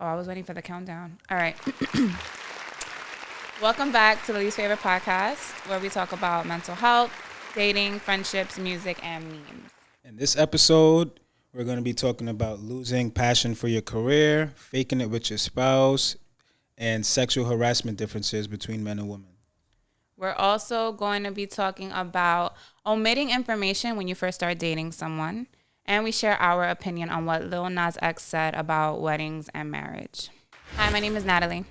Oh, I was waiting for the countdown. All right. Welcome back to the Least Favorite Podcast, where we talk about mental health, dating, friendships, music, and memes. In this episode, we're going to be talking about losing passion for your career, faking it with your spouse, and sexual harassment differences between men and women. We're also going to be talking about omitting information when you first start dating someone. And we share our opinion on what Lil Nas X said about weddings and marriage. Hi, my name is Natalie.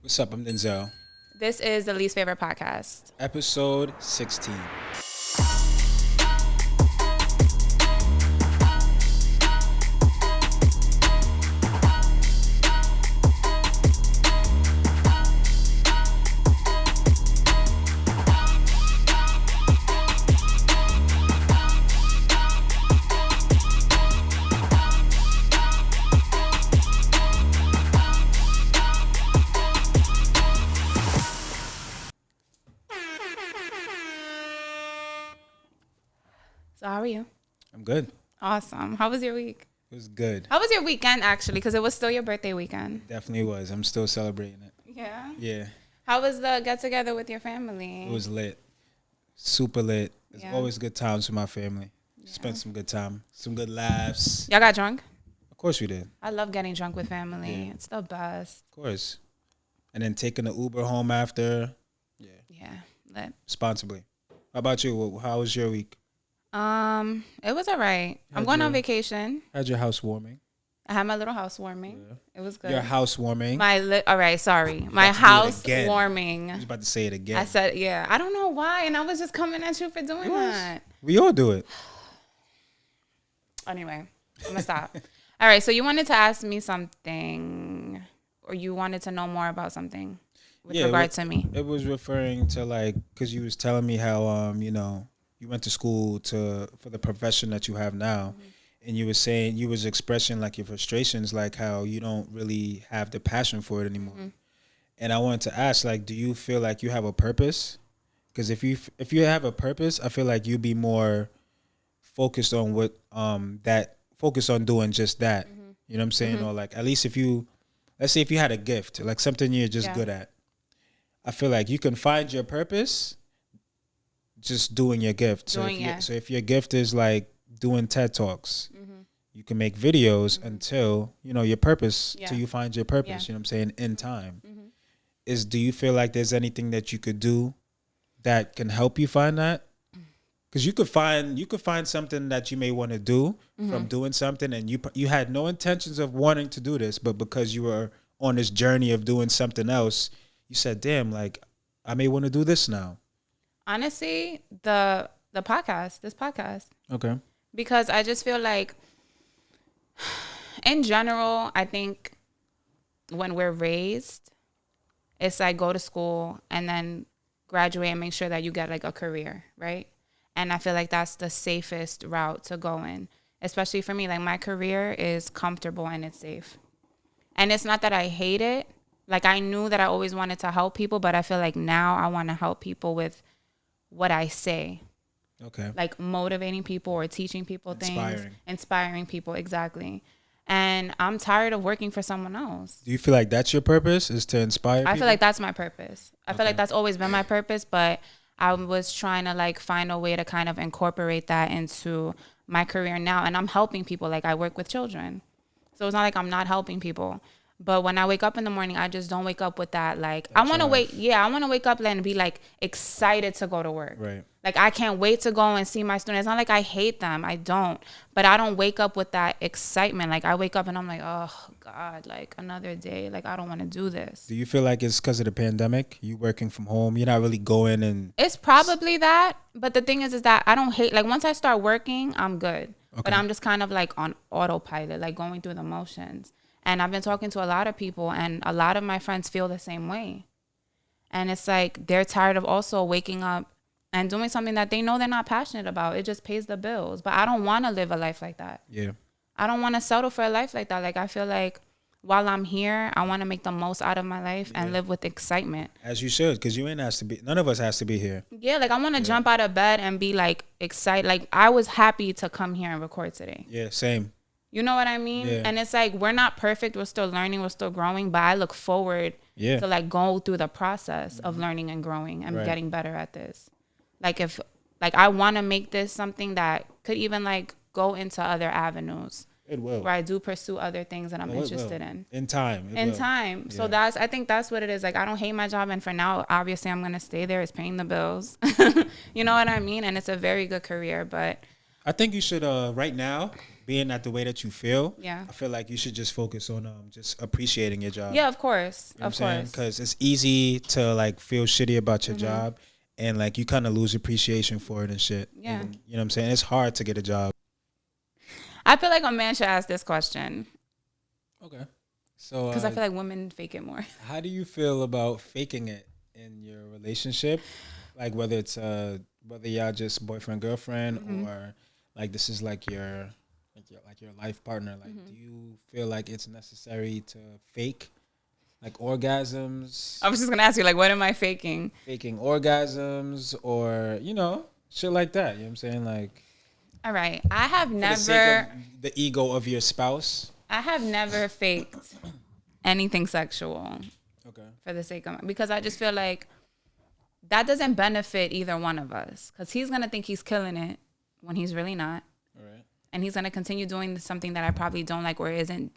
What's up? I'm Denzil. This is the Least Favorite Podcast. Episode 16. So how are you? I'm good. Awesome. How was your week? It was good. How was your weekend, actually? Because it was still your birthday weekend. Definitely was. I'm still celebrating it. Yeah? Yeah. How was the get-together with your family? It was lit. Super lit. It's Yeah. always good times with my family. Spent some good time. Some good laughs. Y'all got drunk? Of course we did. I love getting drunk with family. Yeah. It's the best. Of course. And then taking the Uber home after. Yeah. Yeah, lit. Responsibly. How about you? How was your week? It was all right. I'm How'd going on you- vacation. How's your housewarming? I had my little housewarming. Yeah. It was good. Your housewarming. All right, sorry. My about to do it house again. warming. I was about to say it again. I said, yeah. I don't know why, and I was just coming at you for doing that. We all do it. Anyway, I'm gonna stop. All right, so you wanted to ask me something, or you wanted to know more about something with regard to me. It was referring to because you was telling me how you went to school for the profession that you have now, and you were saying you was expressing like your frustrations, like how you don't really have the passion for it anymore. And I wanted to ask, like, do you feel like you have a purpose? Because if you have a purpose, I feel like you'd be more focused on focused on doing just that. You know what I'm saying? Or like at least let's say if you had a gift, like something you're just good at. I feel like you can find your purpose just doing your gift. So if your gift is like doing TED Talks, you can make videos until, your purpose, till you find your purpose, you know what I'm saying, in time. Do you feel like there's anything that you could do that can help you find that? Because you could find something that you may want to do from doing something, and you had no intentions of wanting to do this, but because you were on this journey of doing something else, you said, damn, like, I may want to do this now. Honestly, this podcast. Okay. Because I just feel like, in general, I think when we're raised, it's like go to school and then graduate and make sure that you get like a career, right? And I feel like that's the safest route to go in, especially for me. Like my career is comfortable and it's safe. And it's not that I hate it. Like I knew that I always wanted to help people, but I feel like now I want to help people with what I say. Okay. Like motivating people or teaching people things. Inspiring people, exactly. And I'm tired of working for someone else. Do you feel like that's your purpose, is to inspire people? I feel like that's my purpose. I feel like that's always been my purpose, but I was trying to like find a way to kind of incorporate that into my career now. And I'm helping people. Like I work with children. So it's not like I'm not helping people. But when I wake up in the morning, I just don't wake up with that. Like, I want to wake up and be like excited to go to work. Right. Like, I can't wait to go and see my students. It's not like I hate them. I don't. But I don't wake up with that excitement. Like, I wake up and I'm like, oh, God, like another day. Like, I don't want to do this. Do you feel like it's because of the pandemic? You working from home? You're not really going and... It's probably that. But the thing is that I don't hate... Like, once I start working, I'm good. Okay. But I'm just kind of like on autopilot, like going through the motions. And I've been talking to a lot of people, and a lot of my friends feel the same way. And it's like they're tired of also waking up and doing something that they know they're not passionate about. It just pays the bills. But I don't want to live a life like that. Yeah. I don't want to settle for a life like that. Like, I feel like while I'm here, I want to make the most out of my life and live with excitement. As you should, because none of us has to be here. Yeah, like I want to jump out of bed and be like excited. Like I was happy to come here and record today. Yeah, same. You know what I mean? Yeah. And it's like, we're not perfect. We're still learning. We're still growing. But I look forward to like go through the process of learning and growing and getting better at this. Like if, like I want to make this something that could even like go into other avenues. It will. Where I do pursue other things that I'm interested in. In time. In time. So I think that's what it is. Like I don't hate my job. And for now, obviously I'm going to stay there. It's paying the bills. You know what I mean? And it's a very good career. But I think you should, right now, being at the way that you feel, I feel like you should just focus on just appreciating your job. Yeah, of course. You know of course. Because it's easy to like feel shitty about your job and like you kind of lose appreciation for it and shit. Yeah. And, you know what I'm saying? It's hard to get a job. I feel like a man should ask this question. Okay. So because I feel like women fake it more. How do you feel about faking it in your relationship? Like whether it's whether y'all just boyfriend, girlfriend or like this is like your life partner, like do you feel like it's necessary to fake like orgasms? I was just gonna ask you, like, what am I faking? Faking orgasms or, you know, shit like that. You know what I'm saying? Like, all right. I have never the sake of the ego of your spouse. I have never faked anything sexual. Okay. For the sake of, because I just feel like that doesn't benefit either one of us, because he's gonna think he's killing it when he's really not. All right. And he's going to continue doing something that I probably don't like or isn't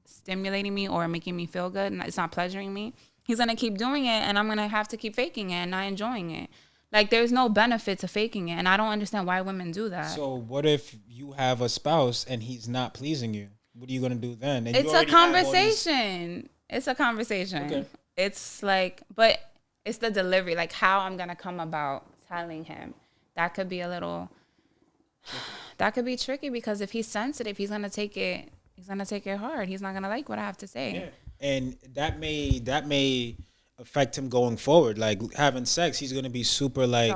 stimulating me or making me feel good and it's not pleasuring me. He's going to keep doing it and I'm going to have to keep faking it and not enjoying it. Like, there's no benefit to faking it. And I don't understand why women do that. So what if you have a spouse and he's not pleasing you? What are you going to do then? And it's a conversation. It's a conversation. Okay. It's like, but it's the delivery, like how I'm going to come about telling him. That could be a little... That could be tricky because if he's sensitive, he's gonna take it hard. He's not gonna like what I have to say. Yeah. And that may affect him going forward. Like having sex, he's gonna be super like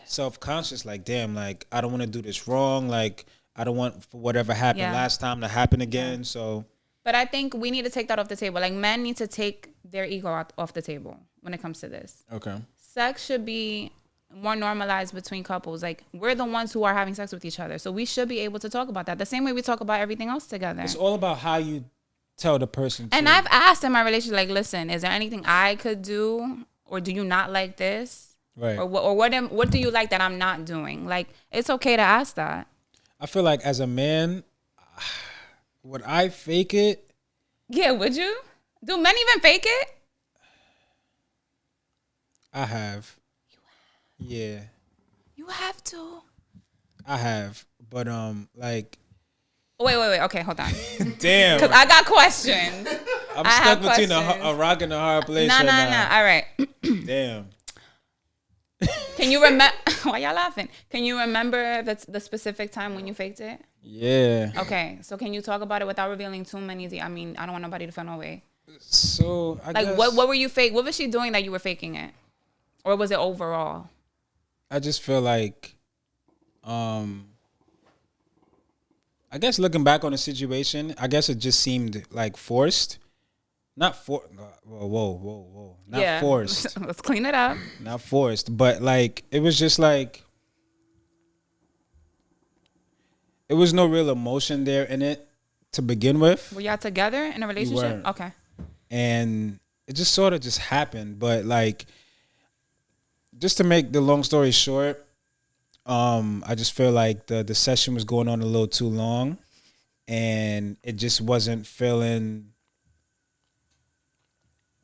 self-conscious. Like, damn, like I don't want to do this wrong. Like I don't want for whatever happened last time to happen again. Yeah. So. But I think we need to take that off the table. Like men need to take their ego off the table when it comes to this. Okay. Sex should be more normalized between couples. Like we're the ones who are having sex with each other, so we should be able to talk about that the same way we talk about everything else together. It's all about how you tell the person. And I've asked in my relationship, like, listen, is there anything I could do, or do you not like this, right? Or what do you like that I'm not doing? Like, it's okay to ask that. I feel like as a man, would I fake it? Yeah, would you? Do men even fake it? I have. Yeah. You have to. I have. But like Wait. Okay, hold on. Damn. Because I got questions. I'm stuck between a rock and a hard place. No. All right. Damn. Can you remember? Why y'all laughing? Can you remember the specific time when you faked it? Yeah. Okay, so can you talk about it without revealing too many? I mean, I don't want nobody to feel no way. So I guess, what were you fake? What was she doing that you were faking it, or was it overall? I just feel like, I guess looking back on the situation, I guess it just seemed like forced. Not for whoa. Not forced. Let's clean it up. Not forced, but like it was just like it was no real emotion there in it to begin with. Were y'all together in a relationship? Okay. And it just sort of just happened, but like just to make the long story short, I just feel like the session was going on a little too long and it just wasn't feeling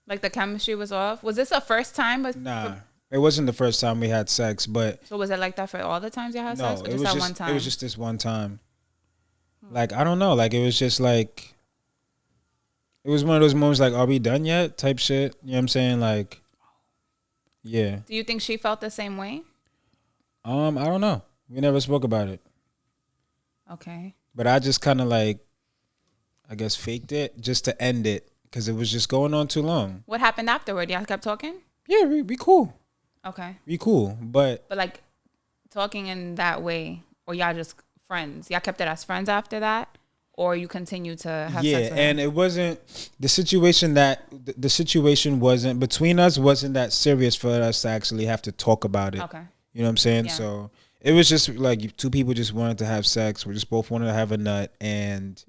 like the chemistry was off. Was this the first time? Nah, it wasn't the first time we had sex, but so was it like that for all the times you had sex? Or it was that just one time? It was just this one time. Like I don't know, like it was just like it was one of those moments like, are we done yet? Type shit. You know what I'm saying? Like, yeah. Do you think she felt the same way? I don't know. We never spoke about it. Okay. But I just kind of like, I guess, faked it just to end it because it was just going on too long. What happened afterward? Y'all kept talking? Yeah, we cool. Okay. We cool, but like talking in that way, or y'all just friends? Y'all kept it as friends after that? Or you continue to have sex with and him? it wasn't the situation wasn't between us wasn't that serious for us to actually have to talk about it. Okay. You know what I'm saying? Yeah. So it was just like two people just wanted to have sex. We just both wanted to have a nut and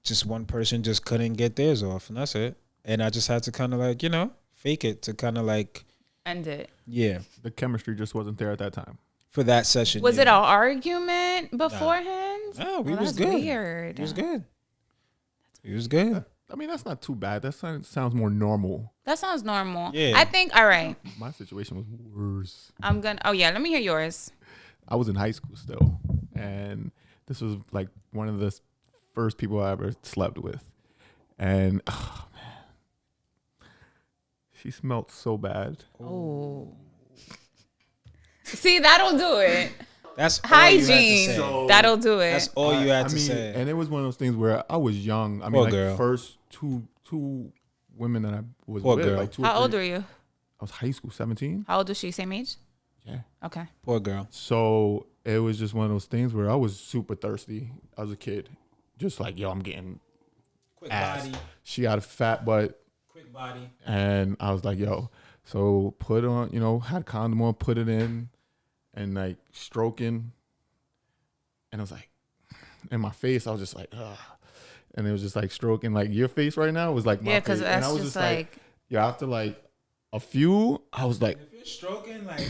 just one person just couldn't get theirs off, and that's it. And I just had to kind of like, fake it to kind of like End it. yeah, The chemistry just wasn't there at that time. for that session. Was yeah. it an argument beforehand? No, we Well, was that's good. weird. He was good. He was good. I mean, that's not too bad. That sounds more normal. That sounds normal. Yeah. I think, all right. My situation was worse. Oh, yeah. Let me hear yours. I was in high school still, and this was like one of the first people I ever slept with, and oh man, she smelled so bad. Oh. See, that'll do it. That's all you had to Hygiene. say. So- That'll do it. That's all you had I to mean, say. and it was one of those things where I was young. I mean, Poor like girl. first two women that I was Poor with, girl. like two. How or old three, were you? I was high school, 17. How old was she? Same age? Yeah. Okay. Poor girl. So it was just one of those things where I was super thirsty as a kid, just like I'm getting Quick ass. body. She had a fat butt. Quick body. And I was like, so put on, had a condom on, put it in, and like stroking. And I was like, in my face, I was just like, ugh. And it was just like stroking, like your face right now was like my Yeah, face. because And that's I was just like, after like a few, I was like, If you're stroking, like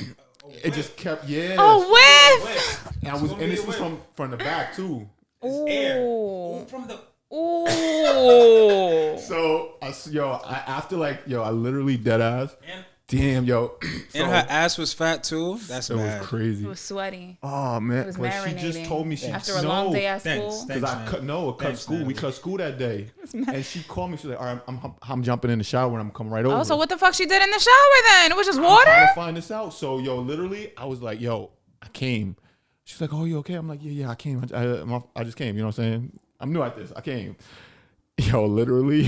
it just kept, yeah. oh, whiff. And I was, and this was from the back too. Ooh. from the Ooh. So after I literally dead ass. and, Damn, so, and her ass was fat too. That's it was mad. crazy. It was sweaty. Oh man, It was but she just marinating. told me After a long day at Thanks. school. because I cut Thanks, school. We Natalie. cut school that day, and she called me. She's like, "All right, I'm jumping in the shower and I'm coming right over." Oh, so what the fuck she did in the shower then? It was just I'm water? trying to find this out. So literally, I was like, I came. She's like, "Oh, you okay?" I'm like, "Yeah, I came. I just came. You know what I'm saying? I'm new at this. I came." Literally.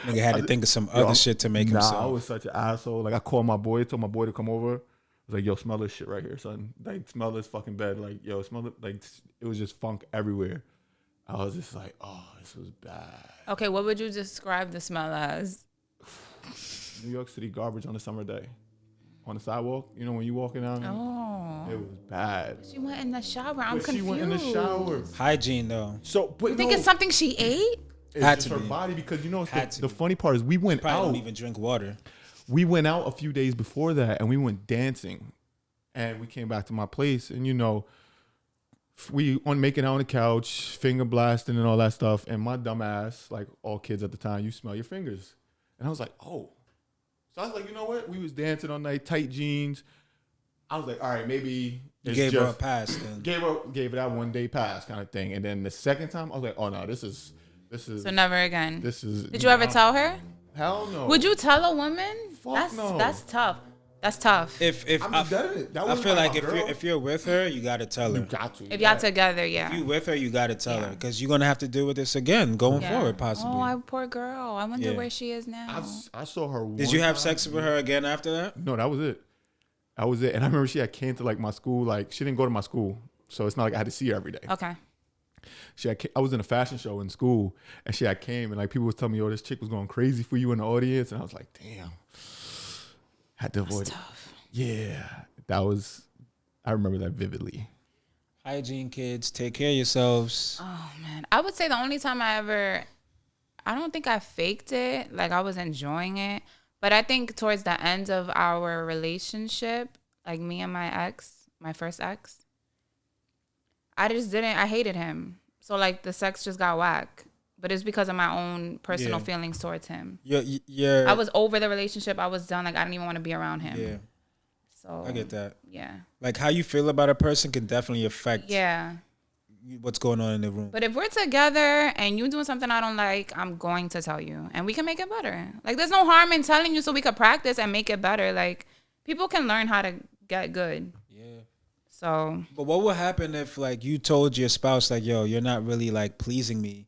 Nigga had to think of some other shit to make I himself. was such an asshole. Like I called my boy, told my boy to come over. I was like, smell this shit right here, son. Like, smell this fucking bed. Like, smell it. Like, it was just funk everywhere. I was just like, oh, this was bad. Okay, what would you describe the smell as? New York City garbage on a summer day. On the sidewalk, when you walking down, Oh. it was bad. She went in the shower. I'm But confused. she went in the shower. Hygiene though. So, but You think no, it's something she ate? it's Had just to her be. body because Had to the be. funny part is we went Probably out. don't even drink water. We went out a few days before that and we went dancing, and we came back to my place and we on making out on the couch, finger blasting and all that stuff. And my dumb ass, like all kids at the time, you smell your fingers. And I was like, oh. So I was like, you know what? We was dancing all night, tight jeans. I was like, all right, maybe You it's gave her a just- pass then. Gave her that 1 day pass kind of thing. And then the second time, I was like, oh no, this is So never again. Did you ever tell her? Hell no. Would you tell a woman? Fuck no. That's tough. That's tough. If I'm I, just dead in it. That I wasn't feel like like my girl. if you're with her, you gotta tell You her. got to. If y'all together, yeah. If you with her, you gotta tell Yeah. her because you're gonna have to deal with this again going Yeah. forward, possibly. Poor girl. I wonder Yeah. where she is now. I saw her. Did you have sex with her again after that? No, that was it. That was it. And I remember she had came to like my school. Like she didn't go to my school, so it's not like I had to see her every day. Okay. I was in a fashion show in school, and she had came, and like people was telling me, "Oh, this chick was going crazy for you in the audience," and I was like, "Damn." Had to avoid it. Tough. Yeah, that was. I remember that vividly. Hygiene, kids, take care of yourselves. Oh man, I would say the only time I don't think I faked it. Like I was enjoying it, but I think towards the end of our relationship, like me and my first ex, I hated him. So like the sex just got whack, but it's because of my own personal Yeah. feelings towards him. You're I was over the relationship. I was done. Like I didn't even want to be around him. yeah, So I get that. Yeah. Like how you feel about a person can definitely affect Yeah. what's going on in the room. But if we're together and you doing something I don't like, I'm going to tell you, and we can make it better. Like there's no harm in telling you so we could practice and make it better. Like people can learn how to get good. Yeah. So But what would happen if like you told your spouse like, yo, you're not really like pleasing me,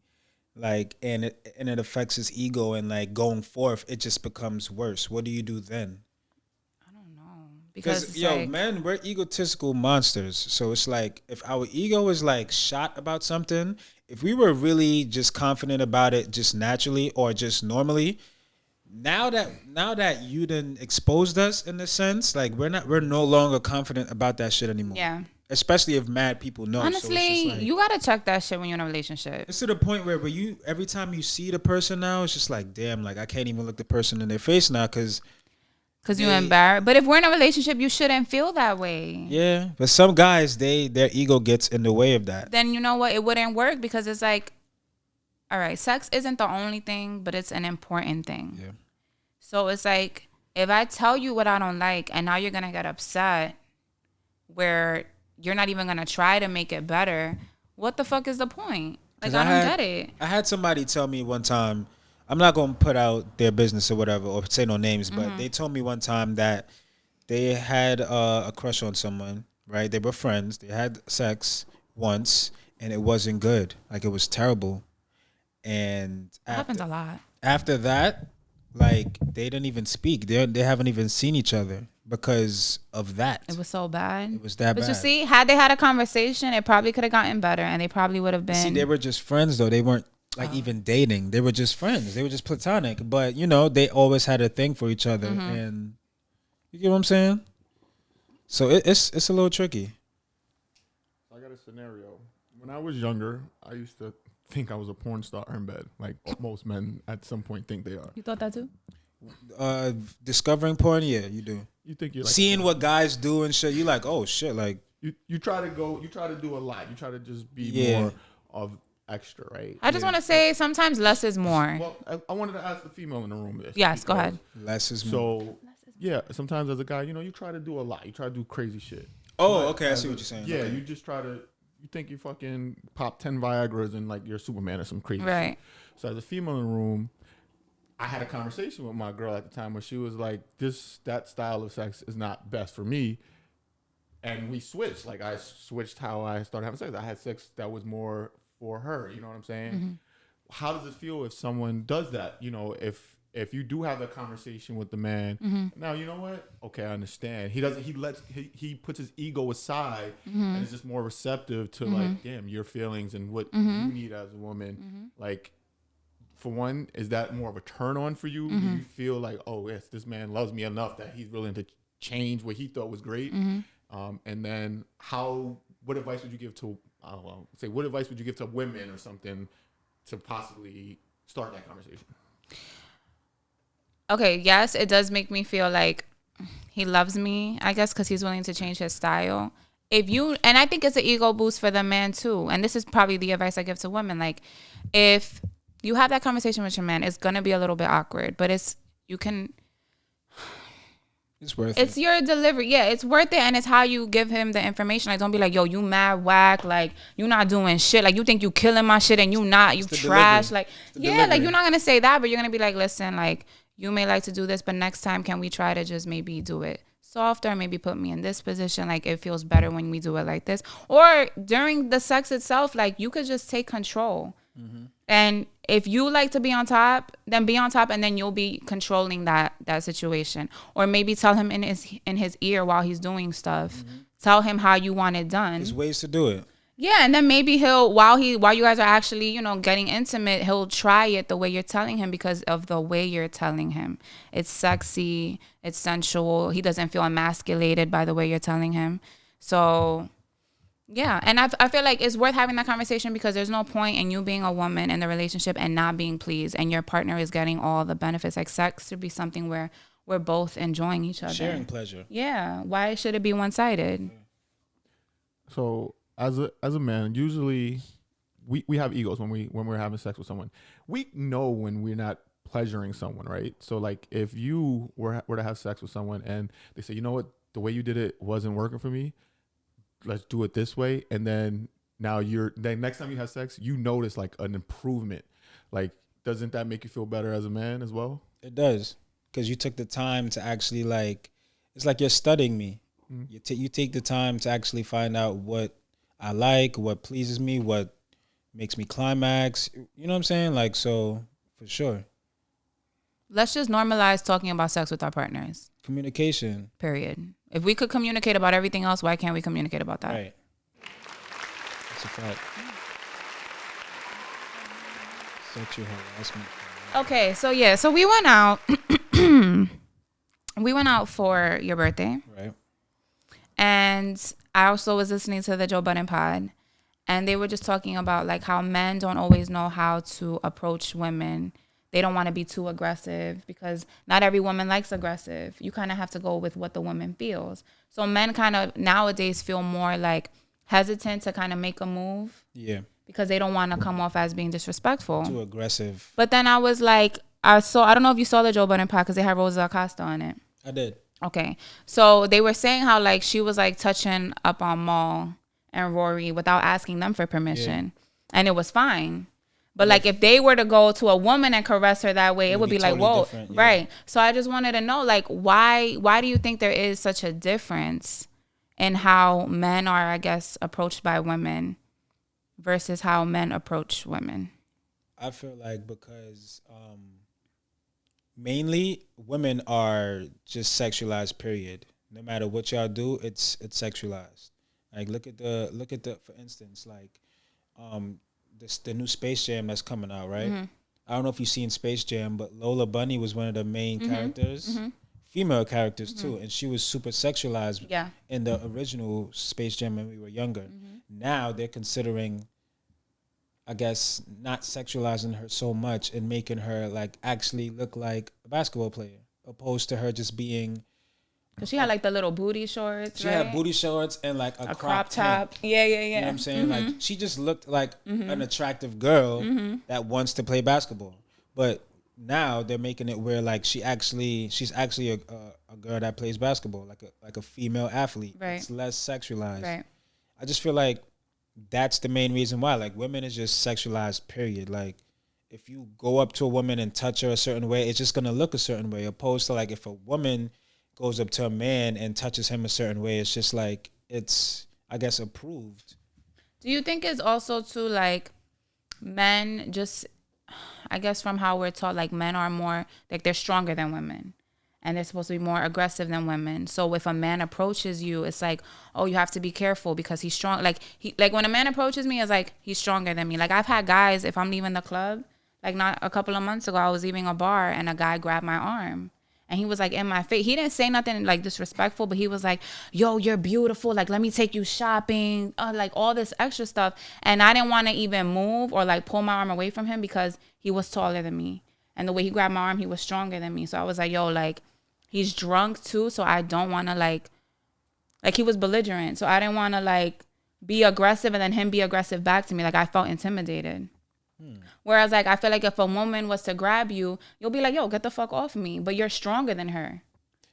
like, and it affects his ego, and like going forth, it just becomes worse. What do you do then? I don't know Because it's yo, like, men, we're egotistical monsters. So it's like if our ego is like shot about something, if we were really just confident about it, just naturally or just normally, now that you done exposed us in a sense, like we're no longer confident about that shit anymore. yeah, especially if mad people know. Honestly, so it's just like, you gotta check that shit when you're in a relationship. it's to the point where you every time you see the person now, it's just like, damn, like I can't even look the person in their face now because You're embarrassed. But if we're in a relationship, you shouldn't feel that way. yeah. But some guys, their ego gets in the way of that. Then you know what? It wouldn't work because it's like, all right, sex isn't the only thing, but it's an important thing. Yeah. So it's like, if I tell you what I don't like and now you're going to get upset where you're not even going to try to make it better, what the fuck is the point? Like, I don't get it. I had somebody tell me one time, I'm not going to put out their business or whatever or say no names, but they told me one time that they had a crush on someone, right? They were friends. They had sex once and it wasn't good. Like, it was terrible. And That happens a lot. after that, like, they didn't even speak. They haven't even seen each other because of that. It was so bad. It was that But bad. you see, had they had a conversation, it probably could have gotten better and they probably would have been. See, they were just friends, though. They weren't, like, even dating. They were just friends. They were just platonic. But, you know, they always had a thing for each other. And you get what I'm saying? So it's a little tricky. I got a scenario. When I was younger, I used to think I was a porn star in bed. Like most men at some point think they are. You thought that too? Discovering porn, yeah, you do. You think you're like Seeing what guys do and shit, you like, oh shit, like you try to do a lot. You try to just be Yeah. more of extra, right? I just want to say sometimes less is more. Well, I wanted to ask the female in the room this. Yes, go because- ahead. less is more. So yeah, sometimes as a guy, you try to do a lot. You try to do crazy shit. Oh, But okay, I as see a- what you're saying. Yeah, Okay. you just try to. You think you fucking pop 10 Viagra's and like you're Superman or some crazy Right. shit. So as a female in the room, I had a conversation with my girl at the time where she was like, that style of sex is not best for me. And we switched. Like I switched how I started having sex. I had sex that was more for her. You know what I'm saying? How does it feel if someone does that? If you do have that conversation with the man, now you know what? Okay, I understand. He puts his ego aside and is just more receptive to like, damn, your feelings and what you need as a woman. Like, for one, is that more of a turn on for you? Do you feel like, oh yes, this man loves me enough that he's willing to change what he thought was great? And then what advice would you give to, I don't know, say what advice would you give to women or something to possibly start that conversation? Okay, yes, it does make me feel like he loves me, I guess, because he's willing to change his style. And I think it's an ego boost for the man too. And this is probably the advice I give to women. Like, if you have that conversation with your man, it's gonna be a little bit awkward, but it's worth it. your delivery. Yeah, it's worth it, and it's how you give him the information. Like, don't be like, yo, you mad whack, like you not doing shit, like you think you killing my shit and you not, you trash. delivery. Like, the yeah, delivery. like you're not gonna say that, but you're gonna be like, listen, like you may like to do this, but next time can we try to just maybe do it softer, maybe put me in this position, like it feels better when we do it like this. Or during the sex itself, like you could just take control. And if you like to be on top, then be on top, and then you'll be controlling that situation. Or maybe tell him in his ear while he's doing stuff. Tell him how you want it done. There's ways to do it. Yeah, and then maybe while you guys are actually, getting intimate, he'll try it the way you're telling him because of the way you're telling him. It's sexy, it's sensual. He doesn't feel emasculated by the way you're telling him. So, yeah, and I feel like it's worth having that conversation because there's no point in you being a woman in the relationship and not being pleased, and your partner is getting all the benefits. Like, sex should be something where we're both enjoying each other. Sharing pleasure. Yeah, why should it be one-sided? So as a man, usually we have egos when we're having sex with someone. We know when we're not pleasuring someone, right? So like if you were to have sex with someone and they say, you know what, the way you did it wasn't working for me, let's do it this way, and then now then next time you have sex, you notice like an improvement. Like, doesn't that make you feel better as a man as well? It does, because you took the time to actually like, it's like you're studying me. You take the time to actually find out what I like, what pleases me, what makes me climax. You know what I'm saying? Like, so for sure. Let's just normalize talking about sex with our partners. Communication. Period. If we could communicate about everything else, why can't we communicate about that? Right. That's a fact. Sexual harassment. Okay, so we went out. We went out for your birthday. Right. And I also was listening to the Joe Budden pod, and they were just talking about like how men don't always know how to approach women. They don't want to be too aggressive because not every woman likes aggressive. You kind of have to go with what the woman feels. So men kind of nowadays feel more like hesitant to kind of make a move. Yeah. Because they don't want to come off as being disrespectful. Too aggressive. But then I was like, I don't know if you saw the Joe Budden pod because they had Rosa Acosta on it. I did. Okay. So they were saying how like she was like touching up on Maul and Rory without asking them for permission. Yeah. And it was fine. But like if they were to go to a woman and caress her that way, it would be totally like, whoa. Yeah. Right. So I just wanted to know like why do you think there is such a difference in how men are, I guess, approached by women versus how men approach women? I feel like because mainly women are just sexualized, period. No matter what y'all do, it's sexualized. Like look at the for instance, like the new Space Jam that's coming out, right? Mm-hmm. I don't know if you've seen Space Jam, but Lola Bunny was one of the main characters, female characters too, and she was super sexualized in the original Space Jam when we were younger. Now they're considering, I guess, not sexualizing her so much and making her like actually look like a basketball player, opposed to her just being. Cause she had like the little booty shorts. She had booty shorts and like a crop top. Yeah. You know what I'm saying? Like she just looked like an attractive girl that wants to play basketball. But now they're making it where like she's actually a girl that plays basketball, like a female athlete. Right. It's less sexualized. Right. I just feel like that's the main reason why. Like women is just sexualized, period. Like if you go up to a woman and touch her a certain way, it's just gonna look a certain way. Opposed to like if a woman goes up to a man and touches him a certain way, it's just like it's, I guess, approved. Do you think it's also too like men just, I guess from how we're taught, like men are more like they're stronger than women and they're supposed to be more aggressive than women. So if a man approaches you, it's like, oh, you have to be careful because he's strong. Like when a man approaches me, it's like he's stronger than me. Like I've had guys, if I'm leaving the club, like not a couple of months ago, I was leaving a bar and a guy grabbed my arm. And he was like in my face. He didn't say nothing like disrespectful, but he was like, yo, you're beautiful. Like, let me take you shopping. Like all this extra stuff. And I didn't want to even move or like pull my arm away from him because he was taller than me. And the way he grabbed my arm, he was stronger than me. So I was like, yo, like he's drunk too. So I don't want to like he was belligerent. So I didn't want to like be aggressive and then him be aggressive back to me. Like I felt intimidated. Whereas, like, I feel like if a woman was to grab you, you'll be like, yo, get the fuck off me. But you're stronger than her.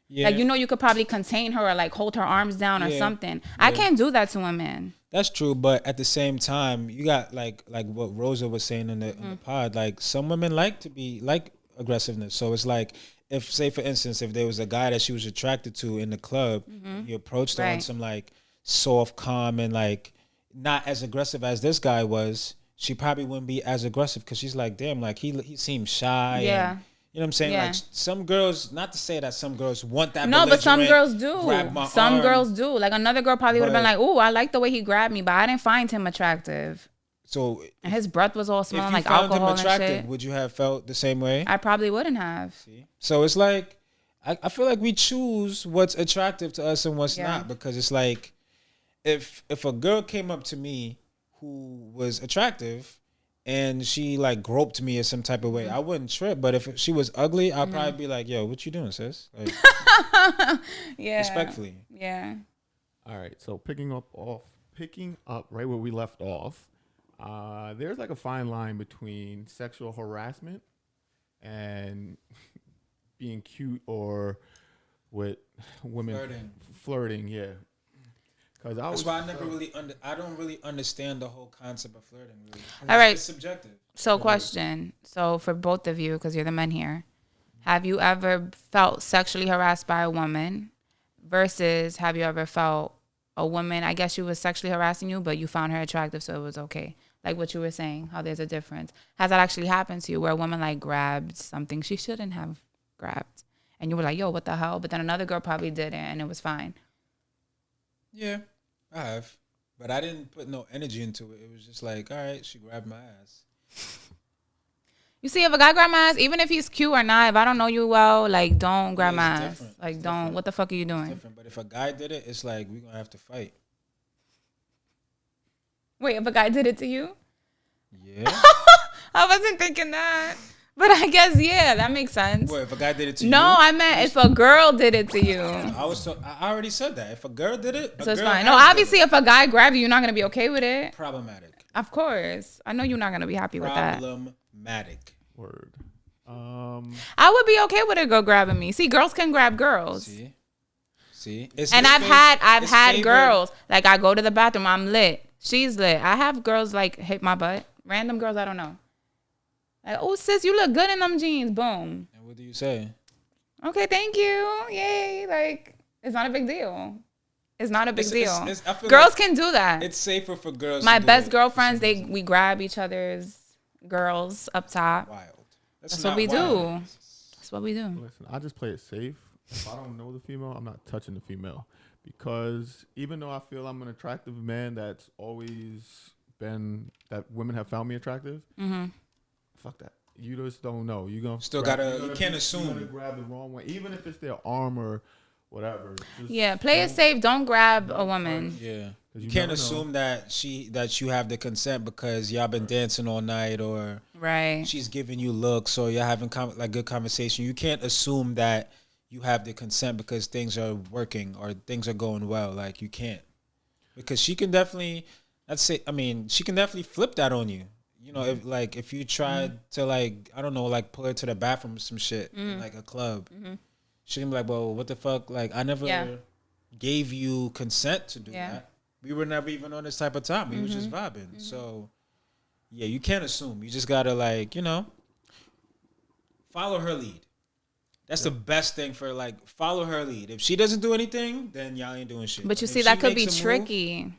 Yeah. Like, you know, you could probably contain her or, like, hold her arms down or something. Yeah. I can't do that to a man. That's true. But at the same time, you got, like what Rosa was saying in the pod, like, some women like aggressiveness. So it's like, if, say, for instance, if there was a guy that she was attracted to in the club, you approached her on some, like, soft, calm, and, like, not as aggressive as this guy was, she probably wouldn't be as aggressive because she's like, damn, like he seems shy. Yeah. And, you know what I'm saying? Yeah. Like some girls, not to say that some girls want that. No, but some girls do. Some girls do. Like another girl probably would have been like, oh, I like the way he grabbed me, but I didn't find him attractive. So and his breath was all smelling like alcohol and shit. If you found him attractive, would you have felt the same way? I probably wouldn't have. See? So it's like, I feel like we choose what's attractive to us and what's not, because it's like, if a girl came up to me who was attractive and she like groped me in some type of way, I wouldn't trip. But if she was ugly, I'd probably be like, yo, what you doing, sis? Like, respectfully. Yeah. All right. So picking up right where we left off, there's like a fine line between sexual harassment and being cute or with women flirting. Yeah. That's why I don't really understand the whole concept of flirting. Really. All right, it's subjective. So, question. So, for both of you, because you're the men here, have you ever felt sexually harassed by a woman? Versus, have you ever felt a woman? I guess she was sexually harassing you, but you found her attractive, so it was okay. Like what you were saying, how there's a difference. Has that actually happened to you, where a woman like grabbed something she shouldn't have grabbed, and you were like, "Yo, what the hell?" But then another girl probably did it, and it was fine. Yeah, I have. But I didn't put no energy into it. It was just like, all right, she grabbed my ass. You see, if a guy grab my ass, even if he's cute or not, if I don't know you well, like, don't grab Yeah, my it's ass. different. Like, It's don't. different. What the fuck are you doing? Different. But if a guy did it, it's like we're gonna have to fight. Wait, if a guy did it to you? Yeah. I wasn't thinking that. But I guess, yeah, that makes sense. What if a guy did it to you? No, I meant if a girl did it to you. I already said that. If a girl did it, So it's fine. No, obviously, if a guy grabs you, you're not going to be okay with it. problematic. Of course. I know you're not going to be happy with that. Problematic. Word. I would be okay with a girl grabbing me. See, girls can grab girls. See. And I've had girls, like, I go to the bathroom, I'm lit. She's lit. I have girls, like, hit my butt. Random girls I don't know. Like, oh, sis, you look good in them jeans. Boom. And what do you say? Okay, thank you. Yay. Like, it's not a big deal. It's not a big deal. I feel Girls like can do that. It's safer for girls. My to do best it girlfriends, for some reason. we grab each other's girls up top. Wild. That's not what we wild. do. That's what we do. Listen, I just play it safe. If I don't know the female, I'm not touching the female. Because even though I feel I'm an attractive man that's always been, that women have found me attractive, fuck that. You just don't know. You gonna Still grab, you can't assume. You're gonna grab the wrong one, even if it's their arm or whatever. Just Yeah, play it safe. Don't grab a woman. Yeah. You you can't never assume that you have the consent because y'all been dancing all night or Right. she's giving you looks or you're having like good conversation. You can't assume that you have the consent because things are working or things are going well. Like, you can't, because she can definitely, she can definitely flip that on you. You know, if you try to, like, I don't know, like, pull her to the bathroom or some shit in, like, a club, she can be like, well, what the fuck? Like, I never gave you consent to do that. We were never even on this type of time. We were just vibing. So, yeah, you can't assume. You just gotta, like, you know, follow her lead. That's the best thing for, like, follow her lead. If she doesn't do anything, then y'all ain't doing shit. But you If see, she that could be makes a tricky. move,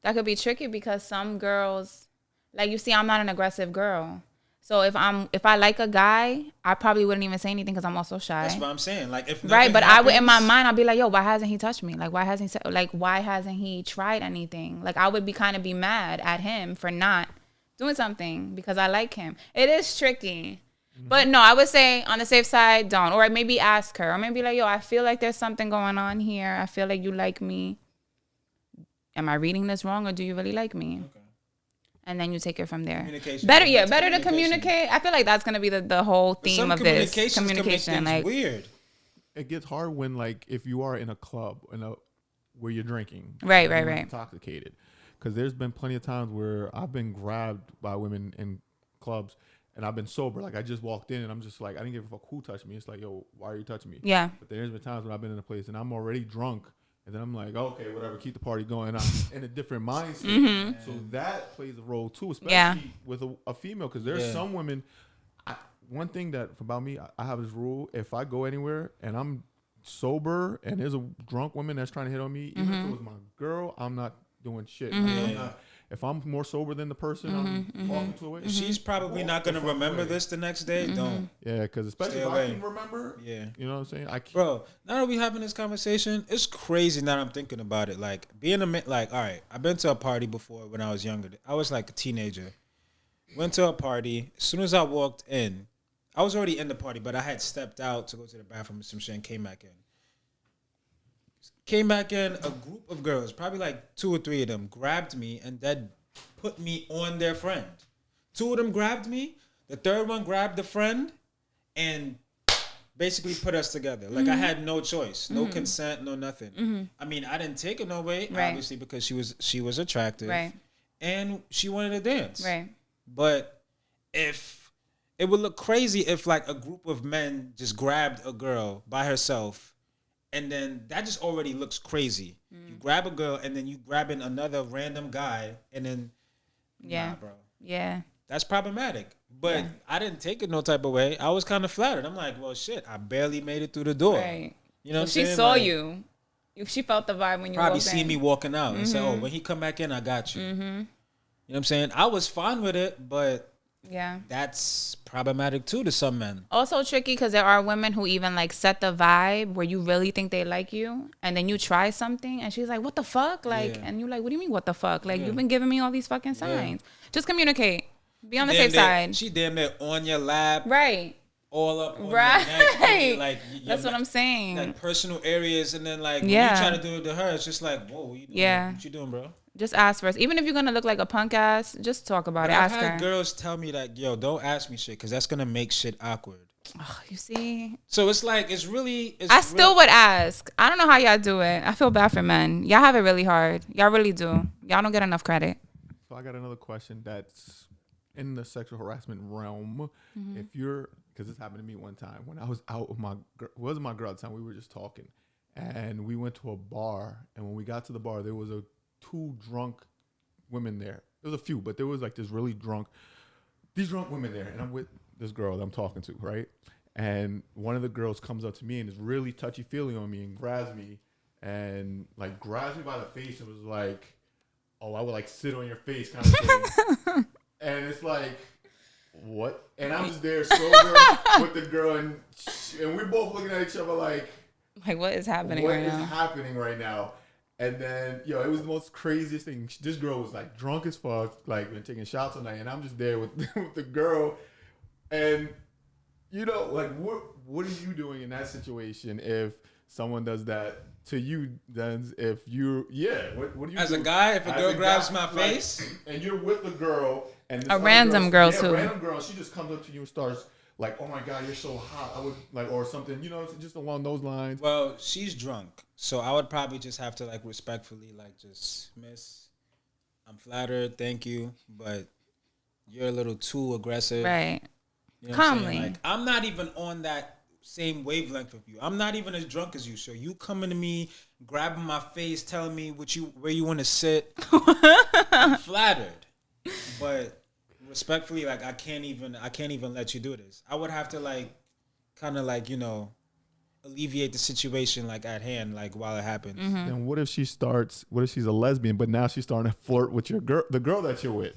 That could be tricky because some girls, like, you see, I'm not an aggressive girl. So if I like a guy, I probably wouldn't even say anything because I'm also shy. that's what I'm saying. Like, if Right, nothing but I would, in my happens- mind, I'll be like, yo, why hasn't he touched me? Like, why hasn't he tried anything? Like, I would be mad at him for not doing something because I like him. It is tricky. But no, I would say on the safe side, don't. Or maybe ask her. Or maybe like, yo, I feel like there's something going on here. I feel like you like me. Am I reading this wrong or do you really like me? Okay. And then you take it from there. Communication. Better to Communication. communicate. I feel like that's going to be the whole theme of this. Communication. Like, weird. It gets hard when, like, if you are in a club where you're drinking, Right. intoxicated, because there's been plenty of times where I've been grabbed by women in clubs and I've been sober. Like, I just walked in and I'm just like, I didn't give a fuck who touched me. It's like, yo, why are you touching me? yeah. But there's been times when I've been in a place and I'm already drunk. And then I'm like, okay, whatever, keep the party going. I'm in a different mindset. So that plays a role too, especially with a female. Because there's some women, one thing that about me, I have this rule. If I go anywhere and I'm sober and there's a drunk woman that's trying to hit on me, even if it was my girl, I'm not doing shit. If I'm more sober than the person I'm talking to, If she's probably not gonna remember this the next day, don't. Yeah, because especially Stay if away. I can remember. Yeah. You know what I'm saying? I can't. Bro, now that we having this conversation, it's crazy now that I'm thinking about it. Like, being all right, I've been to a party before when I was younger. I was like a teenager. Went to a party. As soon as I walked in, I was already in the party, but I had stepped out to go to the bathroom and some shit and came back in. A group of girls, probably like 2 or 3 of them, grabbed me and then put me on their friend. 2 of them grabbed me. The third one grabbed the friend and basically put us together. Like, I had no choice, no consent, no nothing. I mean, I didn't take it no way, obviously, because she was attractive, and she wanted to dance. Right. But if it would look crazy if, like, a group of men just grabbed a girl by herself, and then that just already looks crazy. You grab a girl and then you grabbing another random guy, and then nah, bro. Yeah. That's problematic. But I didn't take it no type of way. I was kind of flattered. I'm like, well, shit, I barely made it through the door. Right. You know what I'm She saying? saw Like, you. She felt the vibe when you probably walked see in. me walking out and say, oh, when he come back in, I got you. You know what I'm saying? I was fine with it, but Yeah. that's problematic too to some men. Also tricky because there are women who even like set the vibe where you really think they like you, and then you try something and she's like, what the fuck? Like, and you're like, what do you mean what the fuck? Like, you've been giving me all these fucking signs. Just communicate. Be on the safe side. She damn near on your lap. Right. All up on your neck. Like, that's what I'm saying. Like personal areas, and then like when you try to do it to her, it's just like, whoa, what you doing? Yeah. What you doing, bro? Just ask first. Even if you're gonna look like a punk ass, just talk about it. I've ask had her. girls tell me that, yo, don't ask me shit, because that's gonna make shit awkward. Oh, you see? So it's like, I still would ask. I don't know how y'all do it. I feel bad for men. Y'all have it really hard. Y'all really do. Y'all don't get enough credit. So I got another question that's in the sexual harassment realm. If you're, because this happened to me one time when I was out with wasn't my girl at the time, we were just talking, and we went to a bar, and when we got to the bar, there was two drunk women there. There was a few, but there was like these drunk women there, and I'm with this girl that I'm talking to, right? And one of the girls comes up to me and is really touchy-feely on me and grabs me by the face and was like, oh, I would like sit on your face kind of thing. And it's like, what? And I'm just there sober with the girl, and we're both looking at each other like what is happening right now? And then, it was the most craziest thing. This girl was like drunk as fuck, like been taking shots all night, and I'm just there with the girl. And like what are you doing in that situation if someone does that to you? Then if what do you as do? A guy, if a girl grabs my face and you're with the girl and a random girl too, random girl, she just comes up to you and starts like, oh my God, you're so hot. I would like, or something, just along those lines. Well, she's drunk, so I would probably just have to like respectfully like, just, miss, I'm flattered, thank you, but you're a little too aggressive. Right. You know Calmly. Like, I'm not even on that same wavelength with you. I'm not even as drunk as you. So you coming to me, grabbing my face, telling me where you want to sit. I'm flattered, but respectfully, like I can't even let you do this. I would have to like, kind of like, alleviate the situation like at hand, like while it happens. Mm-hmm. And what if she's a lesbian, but now she's starting to flirt with the girl that you're with,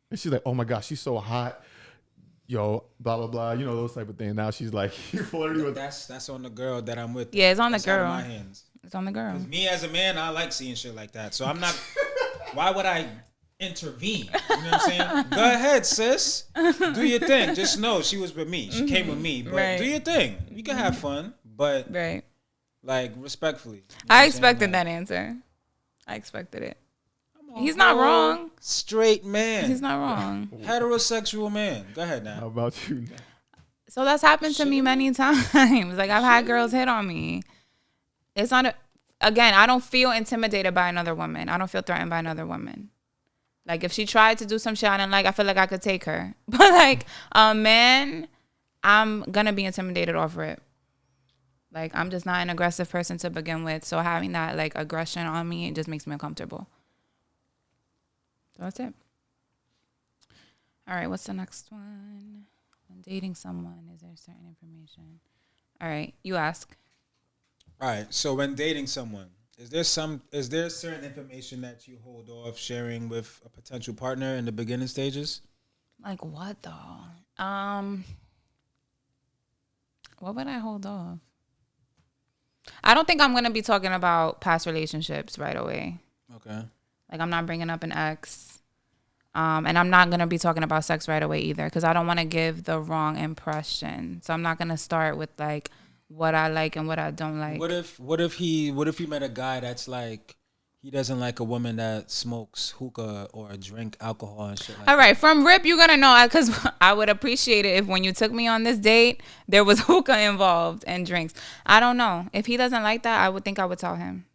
and she's like, oh my gosh, she's so hot. Yo, blah blah blah, those type of things. Now she's like, you flirting with. That's on the girl that I'm with. Yeah, it's on that's the girl. Out of my hands. It's on the girl. Me as a man, I like seeing shit like that. So I'm not. Why would I intervene? You know what I'm saying? Go ahead, sis. Do your thing. Just know she was with me. She came with me. But do your thing. You can have fun, but like respectfully. I expected that answer. I expected it. He's not wrong. Straight man. He's not wrong. Heterosexual man. Go ahead now. How about you? So that's happened to me many times. Like I've had girls hit on me. It's not again, I don't feel intimidated by another woman. I don't feel threatened by another woman. Like if she tried to do some shit I didn't like, I feel like I could take her. But like a man, I'm gonna be intimidated over it. Like I'm just not an aggressive person to begin with. So having that like aggression on me, it just makes me uncomfortable. So that's it. All right, what's the next one? When dating someone, is there certain information? All right, you ask. All right, so when dating someone, is there certain information that you hold off sharing with a potential partner in the beginning stages? Like what though? What would I hold off? I don't think I'm gonna be talking about past relationships right away. Okay. Like I'm not bringing up an ex. And I'm not going to be talking about sex right away either because I don't want to give the wrong impression. So I'm not going to start with like what I like and what I don't like. What if he met a guy that's like, he doesn't like a woman that smokes hookah or drink alcohol and shit like that? All right, from rip, you're going to know because I would appreciate it if when you took me on this date, there was hookah involved and drinks. I don't know. If he doesn't like that, I would think I would tell him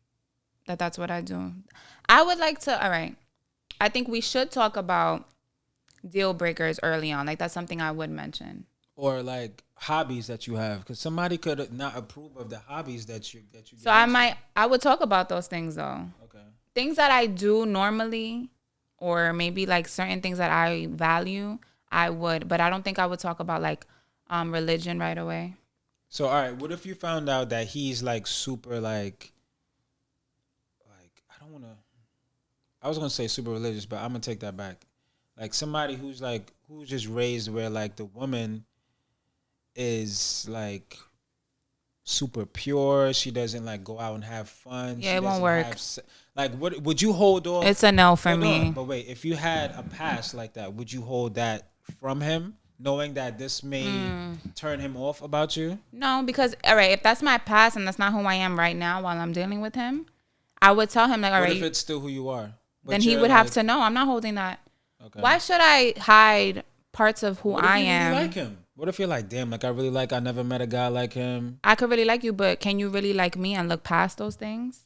that that's what I do. I would like to, all right. I think we should talk about deal breakers early on. Like that's something I would mention. Or like hobbies that you have, because somebody could not approve of the hobbies that you. So I would talk about those things though. Okay. Things that I do normally, or maybe like certain things that I value, I would. But I don't think I would talk about like religion right away. So all right, what if you found out that he's like super like I don't want to. I was gonna say super religious, but I'm gonna take that back. Like somebody who's just raised where like the woman is like super pure. She doesn't like go out and have fun. Yeah, she it won't doesn't work. Like, what would you hold off? It's a no for Hold me. on, but wait, if you had a past like that, would you hold that from him, knowing that this may turn him off about you? No, because all right, if that's my past and that's not who I am right now while I'm dealing with him, I would tell him like, all What right, if it's still who you are? But then he you're would have like- to know. I'm not holding that. Okay. Why should I hide parts of who What if I you am? really like him? What if you're like, damn, like I never met a guy like him. I could really like you, but can you really like me and look past those things?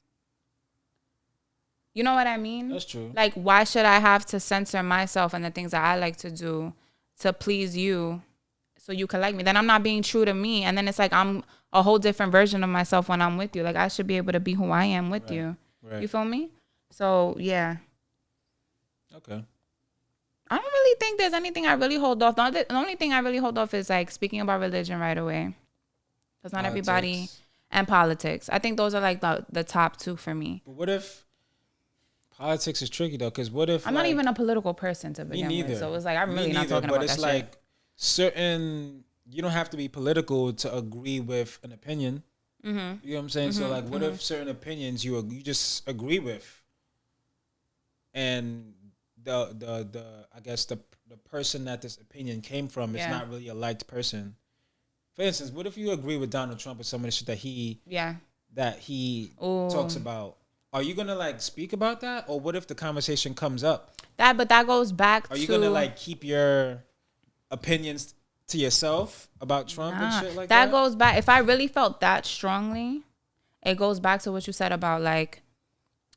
You know what I mean? That's true. Like, why should I have to censor myself and the things that I like to do to please you so you can like me? Then I'm not being true to me. And then it's like I'm a whole different version of myself when I'm with you. Like, I should be able to be who I am with you. Right. You feel me? So, yeah. Okay. I don't really think there's anything I really hold off. The only thing I really hold off is, like, speaking about religion right away. Because not everybody... Politics. And politics. I think those are, like, the top two for me. But what if politics is tricky though? Because what if I'm not even a political person to begin with. So it's like, I'm really not talking about that shit. But it's like certain, you don't have to be political to agree with an opinion. You know what I'm saying? So like, what if certain opinions you just agree with, and the I guess the person that this opinion came from is not really a liked person. For instance, what if you agree with Donald Trump with some of the shit that he talks about? Are you gonna like speak about that, or what if the conversation comes up? But that goes back to. Are you gonna like keep your opinions to yourself about Trump and shit like that? That goes back. If I really felt that strongly, it goes back to what you said about like,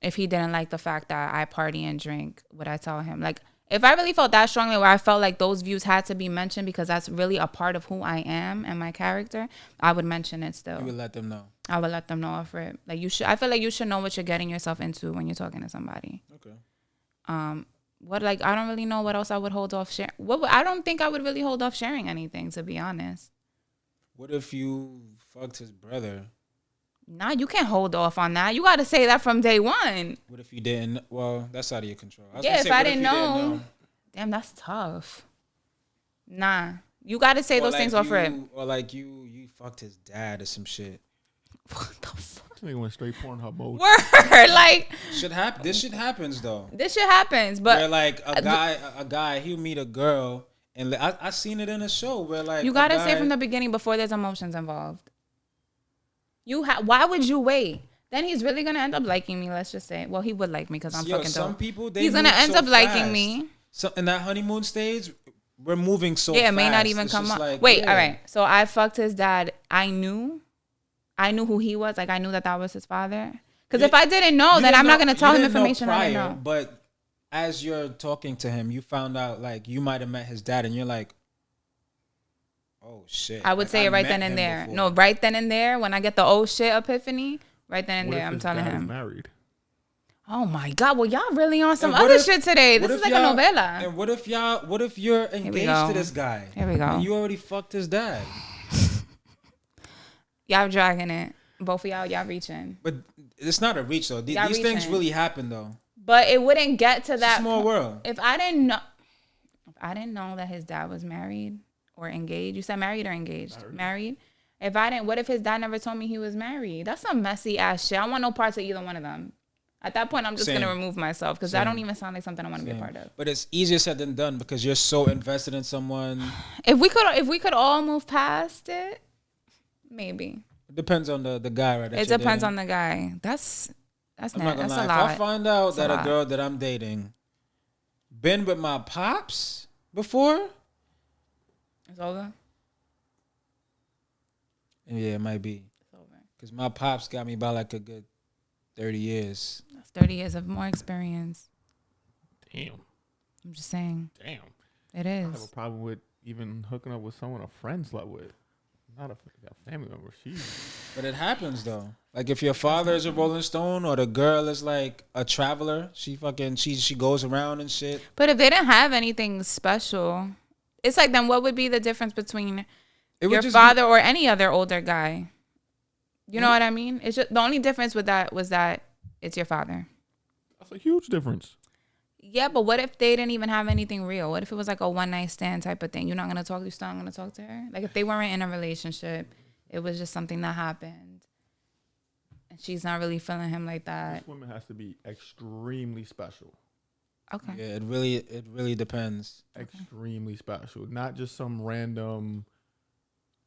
if he didn't like the fact that I party and drink, would I tell him? Like, if I really felt that strongly, where I felt like those views had to be mentioned because that's really a part of who I am and my character, I would mention it still. You would let them know. I would let them know off it. Like, you should. I feel like you should know what you're getting yourself into when you're talking to somebody. Okay. What, like, I don't really know what else I would hold off sharing. I don't think I would really hold off sharing anything, to be honest. What if you fucked his brother? Nah, you can't hold off on that. You got to say that from day one. What if you didn't? Well, that's out of your control. Yeah, if I didn't know. Damn, that's tough. Nah. You got to say those things off rip. Or like you fucked his dad or some shit. What the fuck? They went straight Pornhub mode. Word. Like. Shit happen. This shit happens though. This shit happens. But. Where like a guy, he'll meet a girl. And I seen it in a show where like. You got to say from the beginning before there's emotions involved. Why would you wait? Then he's really gonna end up liking me. Let's just say, well, he would like me because I'm fucking dope. Some people he's gonna end up liking me. So in that honeymoon stage, we're moving so fast. Yeah, it may not even come up. Like, wait, all right. So I fucked his dad. I knew who he was. Like I knew that was his father. Because if I didn't know, then I'm not gonna tell him information I didn't know. But as you're talking to him, you found out like you might have met his dad, and you're like, oh shit. I would say it right then and there. Before. No, right then and there. When I get the oh shit epiphany, right then and there, I'm telling him. Married. Oh my God! Well, y'all really on some other shit today. This is like a novela. And what if you're engaged to this guy? Here we go. And you already fucked his dad. Y'all dragging it. Both of y'all reaching. But it's not a reach though. These things really happen though. But it wouldn't get to that small world. If I didn't know that his dad was married or engaged. You said married or engaged? Married. If I didn't, what if his dad never told me he was married? That's some messy ass shit. I don't want no parts of either one of them. At that point, I'm just gonna remove myself because that don't even sound like something I want to be a part of. But it's easier said than done because you're so invested in someone. If we could all move past it, maybe. It depends on the guy, right? It depends on the guy. That's not gonna lie. If I find out that a girl that I'm dating been with my pops before, it's over. Yeah, it might be. It's over. Because my pops got me by like a good 30 years. That's 30 years of more experience. Damn. I'm just saying. Damn. It is. I have a problem with even hooking up with someone a friend slept with. Not a family member. But it happens though. Like if your father is a Rolling Stone or the girl is like a traveler, she goes around and shit. But if they didn't have anything special, it's like then what would be the difference between your father or any other older guy? You know what I mean? It's just the only difference with that was that it's your father. That's a huge difference. Yeah, but what if they didn't even have anything real? What if it was like a one night stand type of thing? You're still not gonna talk to her? Like if they weren't in a relationship, it was just something that happened. and she's not really feeling him like that. This woman has to be extremely special. Okay. Yeah, it really depends. Extremely special. Not just some random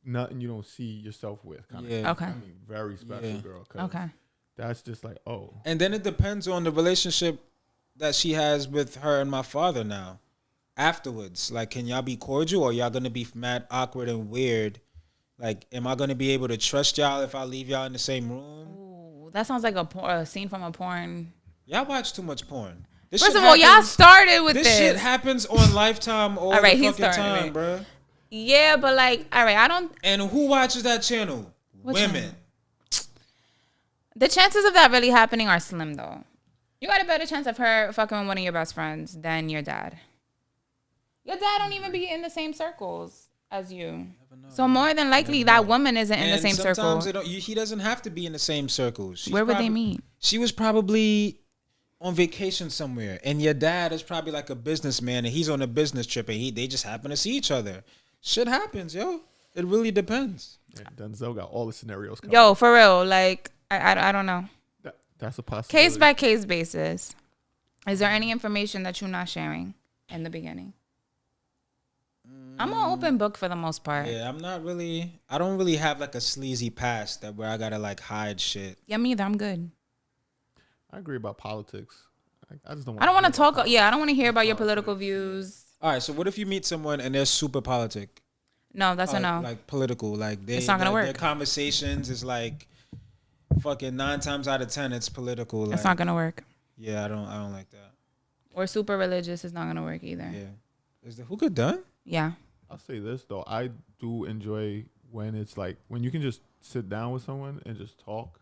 nothing you don't see yourself with kind Yeah. of. Okay. I mean, very special Yeah. girl. 'Cause Okay. that's just like, oh. And then it depends on the relationship that she has with her and my father now. Afterwards, like, can y'all be cordial or y'all gonna be mad, awkward, and weird? Like, am I gonna be able to trust y'all if I leave y'all in the same room? Ooh, that sounds like a scene from a porn. Y'all watch too much porn. This First shit of all, y'all happens- started with this this. shit happens on Lifetime all right, the he fucking started, time, right. bruh. Yeah, but like, all right, I don't. And who watches that channel? What Women. channel? The chances of that really happening are slim, though. You got a better chance of her fucking with one of your best friends than your dad. Your dad don't even be in the same circles as you. So more than likely, that woman isn't in the same circle. Sometimes he doesn't have to be in the same circles. Where would they meet? She was probably on vacation somewhere, and your dad is probably like a businessman, and he's on a business trip, and they just happen to see each other. Shit happens, yo. It really depends. Yeah, Denzel got all the scenarios covered. Yo, for real, like I don't know. That's a possibility. Case by case basis. Is there any information that you're not sharing in the beginning? I'm an open book for the most part. Yeah, I don't really have like a sleazy past where I gotta like hide shit. Yeah, me either. I'm good. I agree about politics. I just don't. I don't want to talk. Yeah, I don't want to hear about your political views. All right, so what if you meet someone and they're super politic? No, that's a no. Like political, like It's not gonna their work. conversations is like fucking 9 times out of 10 it's political. Like, It's not gonna work. Yeah, I don't like that. Or super religious is not gonna work either. Yeah, is the hookah done? Yeah. I'll say this though, I do enjoy when it's like when you can just sit down with someone and just talk.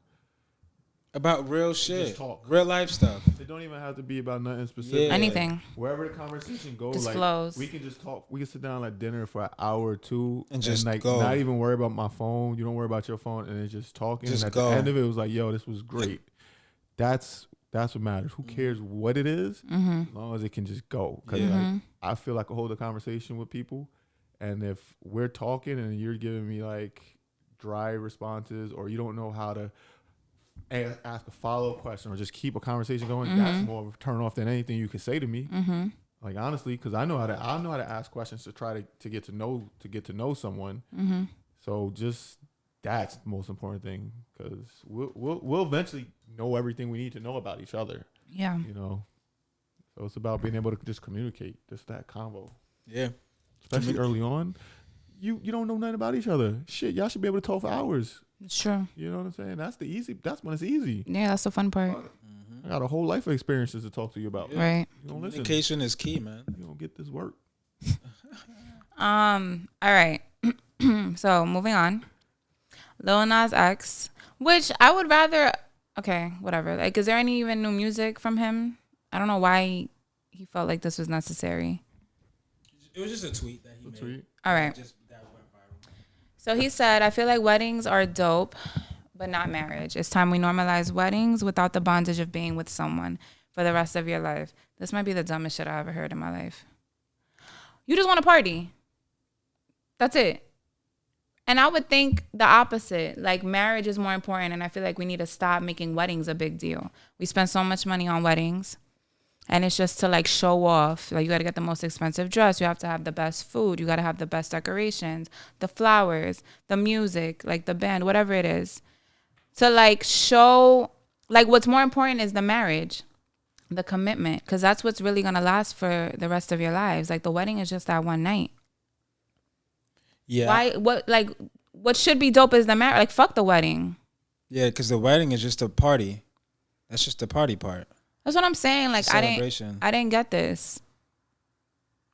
About real shit, Just talk. real life stuff. It don't even have to be about nothing specific. Yeah. Anything. Wherever the conversation goes, Just like flows. we can just talk. We can sit down at dinner for an hour or two And just like go. not even worry about my phone. You don't worry about your phone, and it's just talking. Just and at go. the end of it, it was like, yo, this was great. That's what matters. Who cares what it is, as long as it can just go. Because like, I feel like I hold a conversation with people, and if we're talking and you're giving me like dry responses, or you don't know how to ask a follow-up question or just keep a conversation going, that's more of a turn off than anything you can say to me. Like honestly, because I know how to ask questions to try to get to know someone. So just that's the most important thing, because we'll eventually know everything we need to know about each other. Yeah. You know, so it's about being able to just communicate, just that convo. Yeah, Especially early on, you don't know nothing about each other. Shit, y'all should be able to talk for hours. It's true. You know what I'm saying? That's when it's easy. Yeah, that's the fun part. I got a whole life of experiences to talk to you about. Right. You don't listen. communication is key, man. You don't get this work. All right. So moving on. Lil Nas X, which I would rather. Okay, whatever. Like, is there any even new music from him? I don't know why he felt like this was necessary. It was just a tweet that he made. Tweet. All right. Just that went viral. So he said, I feel like weddings are dope, but not marriage. It's time we normalize weddings without the bondage of being with someone for the rest of your life. This might be the dumbest shit I ever heard in my life. You just want to party. That's it. And I would think the opposite. Like, marriage is more important, and I feel like we need to stop making weddings a big deal. We spend so much money on weddings, and it's just to, like, show off. Like, you got to get the most expensive dress. You have to have the best food. You got to have the best decorations, the flowers, the music, like, the band, whatever it is. To, like, show, like, what's more important is the marriage, the commitment, because that's what's really going to last for the rest of your lives. Like, the wedding is just that one night. Yeah. Why? What should be dope is the marriage. Like, fuck the wedding. Yeah, because the wedding is just a party. That's just the party part. That's what I'm saying. Like, Celebration. I didn't get this.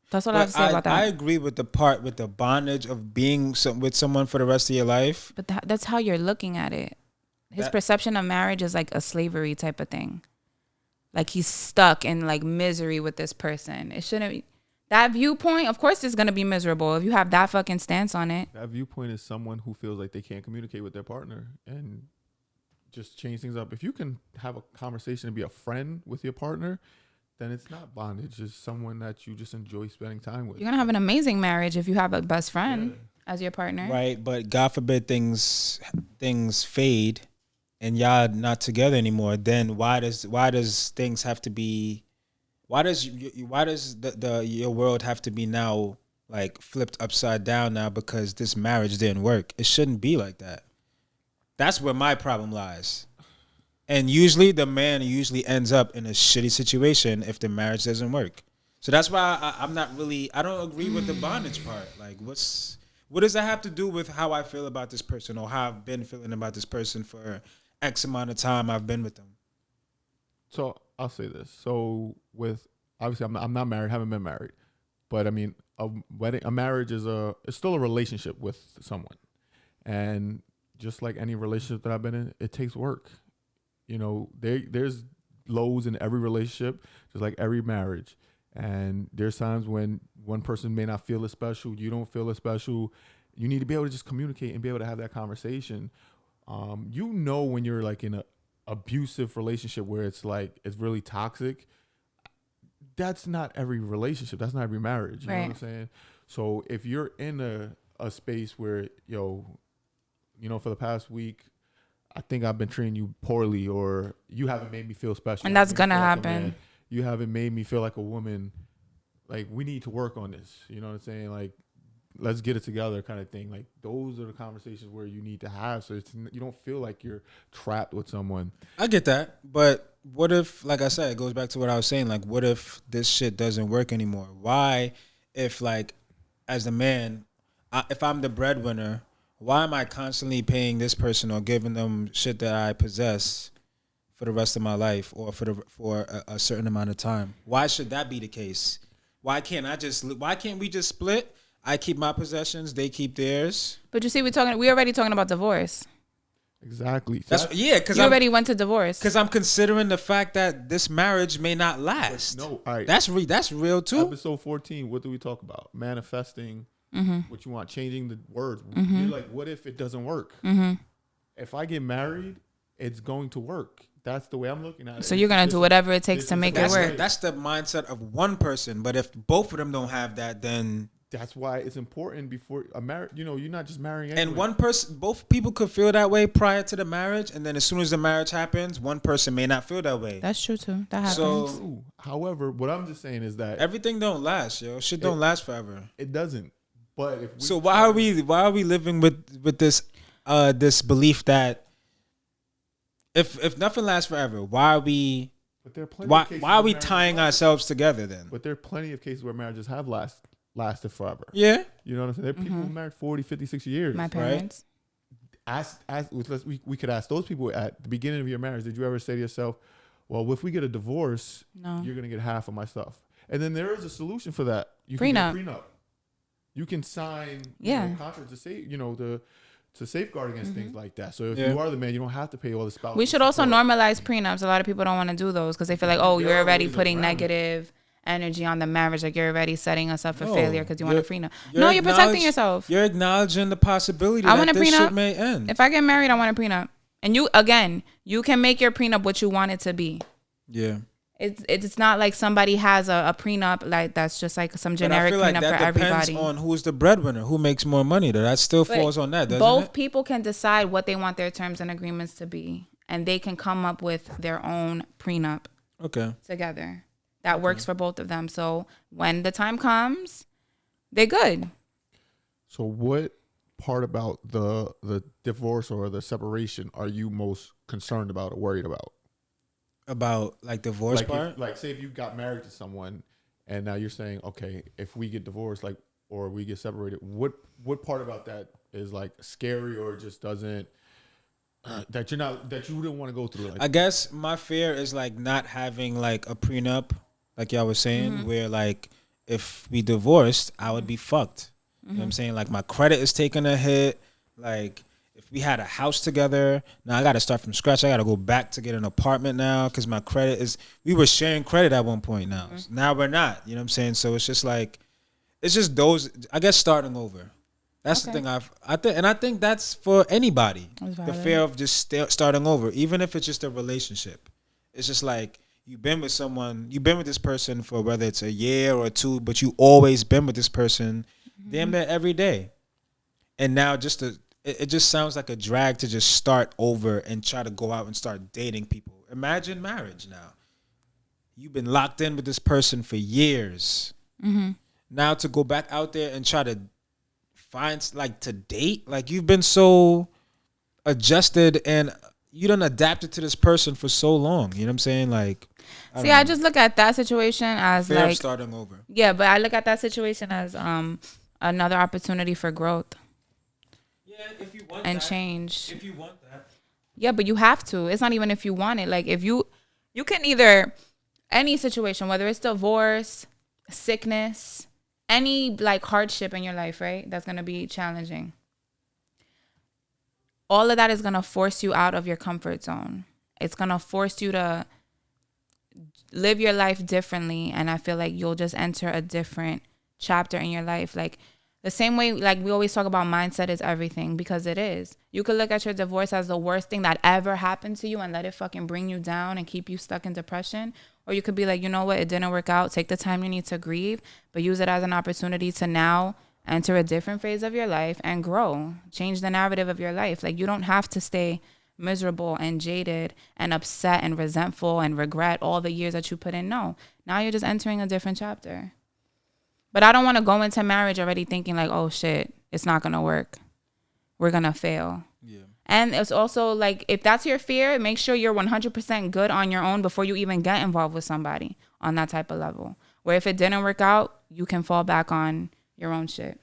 That's what I have to say about that. I agree with the part with the bondage of being with someone for the rest of your life. But that's how you're looking at it. His perception of marriage is like a slavery type of thing. Like, he's stuck in, like, misery with this person. It shouldn't be. That viewpoint, of course, is going to be miserable if you have that fucking stance on it. That viewpoint is someone who feels like they can't communicate with their partner and just change things up. If you can have a conversation and be a friend with your partner, then it's not bondage. It's someone that you just enjoy spending time with. You're going to have an amazing marriage if you have a best friend as your partner. Right, but God forbid things fade and y'all not together anymore, then why does things have to be? Why does the your world have to be now like flipped upside down now because this marriage didn't work? It shouldn't be like that. That's where my problem lies. And usually the man usually ends up in a shitty situation if the marriage doesn't work. So that's why I'm not really, I don't agree with the bondage part. Like what does that have to do with how I feel about this person or how I've been feeling about this person for X amount of time I've been with them? So I'll say this. So with, obviously I'm not married, haven't been married, but I mean, a marriage is it's still a relationship with someone. And just like any relationship that I've been in, it takes work. You know, there's lows in every relationship, just like every marriage. And there's times when one person may not feel as special, you don't feel as special. You need to be able to just communicate and be able to have that conversation. You know, when you're like in a abusive relationship where it's like it's really toxic, that's not every relationship. That's not every marriage. You know what I'm saying? So if you're in a space where, for the past week, I think I've been treating you poorly, or you haven't made me feel special. And that's going to happen. You haven't made me feel like a woman. Like, we need to work on this. You know what I'm saying? Like, let's get it together kind of thing. Like, those are the conversations where you need to have. So you don't feel like you're trapped with someone. I get that. But what if, like I said, it goes back to what I was saying. Like, what if this shit doesn't work anymore? Why, if like, as the man, if I'm the breadwinner, why am I constantly paying this person or giving them shit that I possess for the rest of my life or for a certain amount of time? Why should that be the case? Why can't we just split? I keep my possessions, they keep theirs. But you see, we already talking about divorce. Exactly. Because you already went to divorce. Because I'm considering the fact that this marriage may not last. No, all right. That's real too. Episode 14. What do we talk about? Manifesting. What you want, changing the words. You're like, what if it doesn't work? If I get married, it's going to work. That's the way I'm looking at it. So you're gonna do whatever it takes to make it work. That's the mindset of one person. But if both of them don't have that, then that's why it's important before a marriage. You know, you're not just marrying anyone. And one person, both people could feel that way prior to the marriage, and then as soon as the marriage happens, one person may not feel that way. That's true too. That happens. So, however, what I'm just saying is that everything don't last, yo. Shit don't last forever. It doesn't. But why are we living with this this belief that if nothing lasts forever, why are we? But there are plenty why are we tying ourselves together then? But there are plenty of cases where marriages have lasted forever. Yeah, you know what I'm saying. There are people who married 40, 50, 60 years. My parents. Right? We could ask those people at the beginning of your marriage. Did you ever say to yourself, "Well, if we get a divorce, you're gonna get half of my stuff"? And then there is a solution for that. You can get a prenup. You can sign contracts to say, to safeguard against things like that. So if you are the man, you don't have to pay all the spouse. We should also normalize prenups. A lot of people don't want to do those because they feel like, you're already putting negative energy on the marriage. Like, you're already setting us up for failure because you want a prenup. No, you're protecting yourself. You're acknowledging the possibility that this shit may end. If I get married, I want a prenup. And you can make your prenup what you want it to be. Yeah. It's not like somebody has a prenup like that's just like some generic prenup for everybody. Depends on who's the breadwinner, who makes more money. That still falls on that, doesn't it? Both people can decide what they want their terms and agreements to be, and they can come up with their own prenup. Together that works for both of them. So when the time comes, they're good. So what part about the divorce or the separation are you most concerned about or worried about? About like divorce part? Say if you got married to someone and now you're saying, okay, if we get divorced, or we get separated, what part about that is like scary or just doesn't that you wouldn't want to go through? I guess my fear is like not having like a prenup, like y'all was saying, where like if we divorced, I would be fucked. You know what I'm saying? Like my credit is taking a hit. Like if we had a house together, now I got to start from scratch. I got to go back to get an apartment now because my credit we were sharing credit at one point now. Now we're not, you know what I'm saying? So it's just like, it's just those, I guess, starting over. That's the thing I think that's for anybody. The fear of just starting over, even if it's just a relationship. It's just like you've been with this person for whether it's a year or two, but you always been with this person damn near every day. And now it just sounds like a drag to just start over and try to go out and start dating people. Imagine marriage now. You've been locked in with this person for years. Mm-hmm. Now to go back out there and try to find, like, to date, like, you've been so adjusted and you done adapted to this person for so long. You know what I'm saying? Like, I just look at that situation as fear of like starting over. Yeah, but I look at that situation as another opportunity for growth. Yeah, if you want and that. change. If you want that. Yeah, but you have to. It's not even if you want it. Like if you can either any situation, whether it's divorce, sickness, any like hardship in your life, right? That's gonna be challenging. All of that is gonna force you out of your comfort zone. It's gonna force you to live your life differently, and I feel like you'll just enter a different chapter in your life. Like the same way, like we always talk about mindset is everything, because it is. You could look at your divorce as the worst thing that ever happened to you and let it fucking bring you down and keep you stuck in depression. Or you could be like, you know what, it didn't work out. Take the time you need to grieve, but use it as an opportunity to now enter a different phase of your life and grow. Change the narrative of your life. Like you don't have to stay miserable and jaded and upset and resentful and regret all the years that you put in. No, now you're just entering a different chapter. But I don't want to go into marriage already thinking like, oh shit, it's not going to work. We're going to fail. Yeah. And it's also like, if that's your fear, make sure you're 100% good on your own before you even get involved with somebody on that type of level. Where if it didn't work out, you can fall back on your own shit.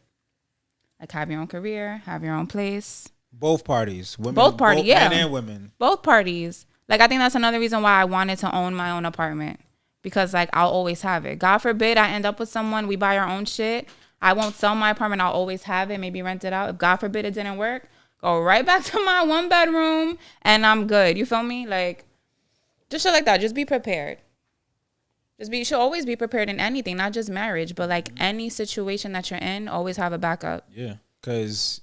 Like have your own career, have your own place. Both parties. Women, both parties, yeah. Men and women. Both parties. Like I think that's another reason why I wanted to own my own apartment. Because like I'll always have it. God forbid I end up with someone, we buy our own shit. I won't sell my apartment. I'll always have it. Maybe rent it out. If God forbid it didn't work, go right back to my 1 bedroom and I'm good. You feel me? Like just shit like that. Just be prepared. You should always be prepared in anything, not just marriage, but like any situation that you're in, always have a backup. Yeah, because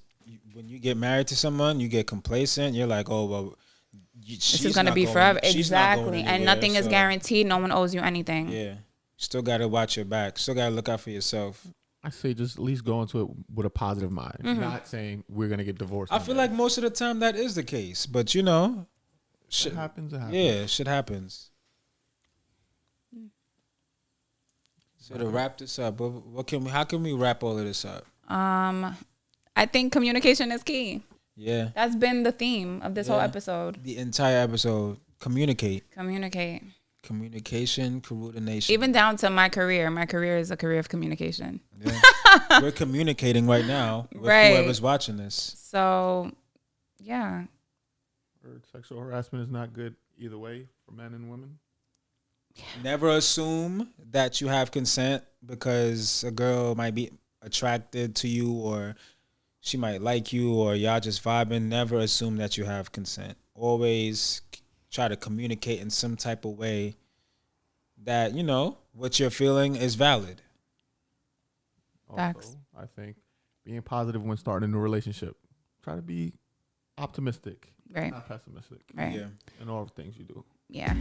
when you get married to someone, you get complacent. You're like, oh, well, this is going to be forever. Exactly. And nothing is guaranteed. No one owes you anything. Yeah. Still got to watch your back. Still got to look out for yourself. I say just at least go into it with a positive mind. Mm-hmm. Not saying we're going to get divorced. I feel like most of the time that is the case. But, you know. Shit happens. Yeah, shit happens. So to wrap this up, how can we wrap all of this up? I think communication is key. Yeah. That's been the theme of this whole episode. The entire episode. Communicate. Communication, coordination. Even down to my career. My career is a career of communication. Yeah. We're communicating right now with whoever's watching this. So, yeah. Sexual harassment is not good either way for men and women. Never assume that you have consent because a girl might be attracted to you or she might like you or y'all just vibing. Never assume that you have consent. Always try to communicate in some type of way that, you know, what you're feeling is valid. Also, I think being positive when starting a new relationship. Try to be optimistic, right? Not pessimistic, right? Yeah, in all the things you do. Yeah.